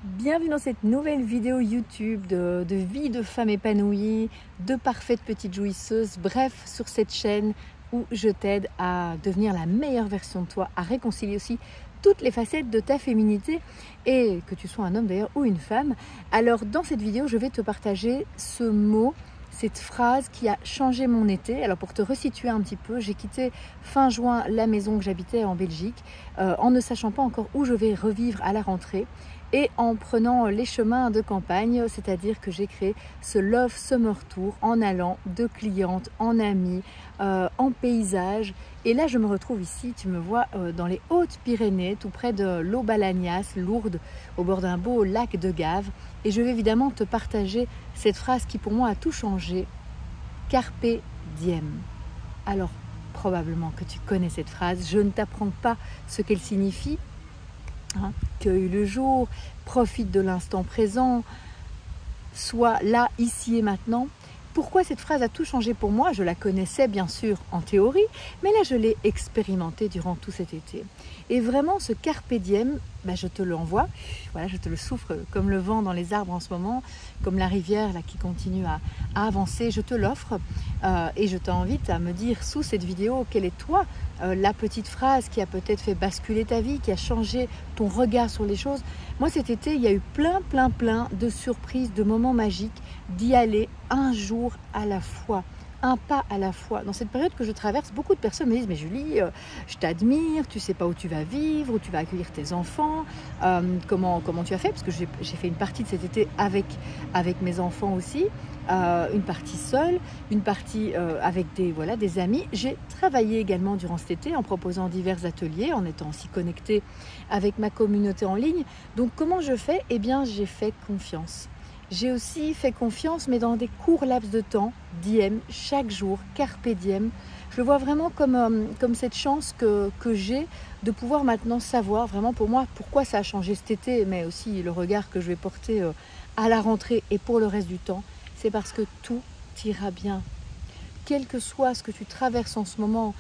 Bienvenue dans cette nouvelle vidéo YouTube de vie de femme épanouie, de parfaite petite jouisseuse, bref, sur cette chaîne où je t'aide à devenir la meilleure version de toi, à réconcilier aussi toutes les facettes de ta féminité et que tu sois un homme d'ailleurs ou une femme. Alors dans cette vidéo, je vais te partager ce mot, cette phrase qui a changé mon été. Alors pour te resituer un petit peu, j'ai quitté fin juin la maison que j'habitais en Belgique en ne sachant pas encore où je vais revivre à la rentrée. Et en prenant les chemins de campagne, c'est-à-dire que j'ai créé ce Love Summer Tour en allant de clientes, en amis, en paysage. Et là, je me retrouve ici, tu me vois, dans les Hautes-Pyrénées, tout près de l'Eau-Balagnas, Lourdes, au bord d'un beau lac de Gave. Et je vais évidemment te partager cette phrase qui pour moi a tout changé, Carpe diem. Alors, probablement que tu connais cette phrase, je ne t'apprends pas ce qu'elle signifie. Cueille le jour, profite de l'instant présent, sois là, ici et maintenant. Pourquoi cette phrase a tout changé pour moi? Je la connaissais bien sûr en théorie, mais là je l'ai expérimentée durant tout cet été. Et vraiment ce carpe diem, je te l'envoie, voilà, je te le souffle comme le vent dans les arbres en ce moment, comme la rivière là, qui continue à avancer, je te l'offre et je t'invite à me dire sous cette vidéo quelle est toi la petite phrase qui a peut-être fait basculer ta vie, qui a changé ton regard sur les choses. Moi cet été, il y a eu plein de surprises, de moments magiques, d'y aller un jour à la fois, un pas à la fois. Dans cette période que je traverse, beaucoup de personnes me disent « Mais Julie, je t'admire, tu ne sais pas où tu vas vivre, où tu vas accueillir tes enfants, comment tu as fait ?» Parce que j'ai fait une partie de cet été avec mes enfants aussi, une partie seule, une partie avec des amis. J'ai travaillé également durant cet été en proposant divers ateliers, en étant aussi connectée avec ma communauté en ligne. Donc comment je fais? Eh bien j'ai fait confiance. J'ai aussi fait confiance, mais dans des courts laps de temps, diem, chaque jour, carpe diem. Je le vois vraiment comme cette chance que j'ai de pouvoir maintenant savoir vraiment pour moi pourquoi ça a changé cet été, mais aussi le regard que je vais porter à la rentrée et pour le reste du temps. C'est parce que tout ira bien. Quel que soit ce que tu traverses en ce moment,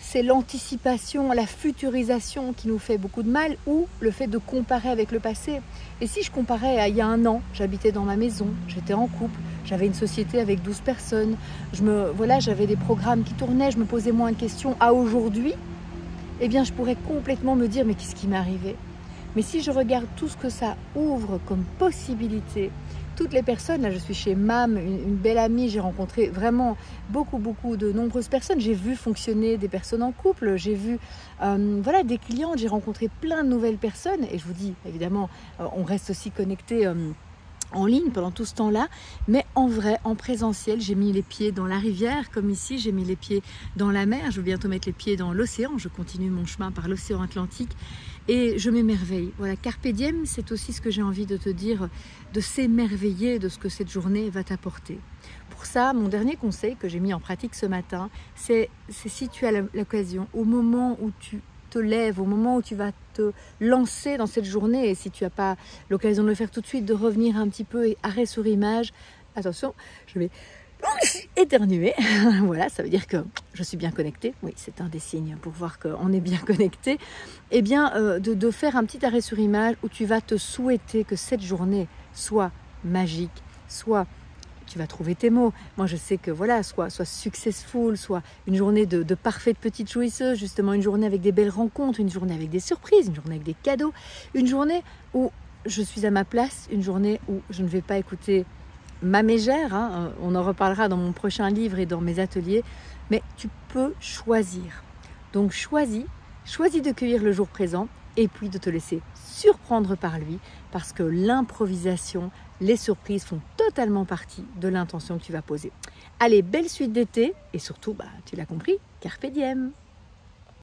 c'est l'anticipation, la futurisation qui nous fait beaucoup de mal ou le fait de comparer avec le passé. Et si je comparais à il y a un an, j'habitais dans ma maison, j'étais en couple, j'avais une société avec 12 personnes, j'avais des programmes qui tournaient, je me posais moins de questions à aujourd'hui, eh bien je pourrais complètement me dire mais qu'est-ce qui m'est arrivé? Mais si je regarde tout ce que ça ouvre comme possibilité, toutes les personnes, là je suis chez MAM, une belle amie, j'ai rencontré vraiment beaucoup de nombreuses personnes, j'ai vu fonctionner des personnes en couple, j'ai vu des clientes, j'ai rencontré plein de nouvelles personnes et je vous dis évidemment on reste aussi connecté en ligne pendant tout ce temps-là, mais en vrai, en présentiel, j'ai mis les pieds dans la rivière, comme ici, j'ai mis les pieds dans la mer, je vais bientôt mettre les pieds dans l'océan, je continue mon chemin par l'océan Atlantique et je m'émerveille. Voilà, carpe diem, c'est aussi ce que j'ai envie de te dire, de s'émerveiller de ce que cette journée va t'apporter. Pour ça, mon dernier conseil que j'ai mis en pratique ce matin, c'est si tu as l'occasion, au moment où tu te lèves, au moment où tu vas te lancer dans cette journée, et si tu n'as pas l'occasion de le faire tout de suite, de revenir un petit peu et arrêt sur image. Attention, je vais éternuer. Voilà, ça veut dire que je suis bien connectée. Oui, c'est un des signes pour voir qu'on est bien connecté. Eh bien, de faire un petit arrêt sur image où tu vas te souhaiter que cette journée soit magique, soit tu vas trouver tes mots. Moi, je sais que voilà, soit successful, soit une journée de parfaite petite jouisseuse, justement une journée avec des belles rencontres, une journée avec des surprises, une journée avec des cadeaux, une journée où je suis à ma place, une journée où je ne vais pas écouter ma mégère, on en reparlera dans mon prochain livre et dans mes ateliers, mais tu peux choisir. Donc choisis de cueillir le jour présent et puis de te laisser surprendre par lui parce que l'improvisation, les surprises font totalement partie de l'intention que tu vas poser. Allez, belle suite d'été et surtout, tu l'as compris, carpe diem.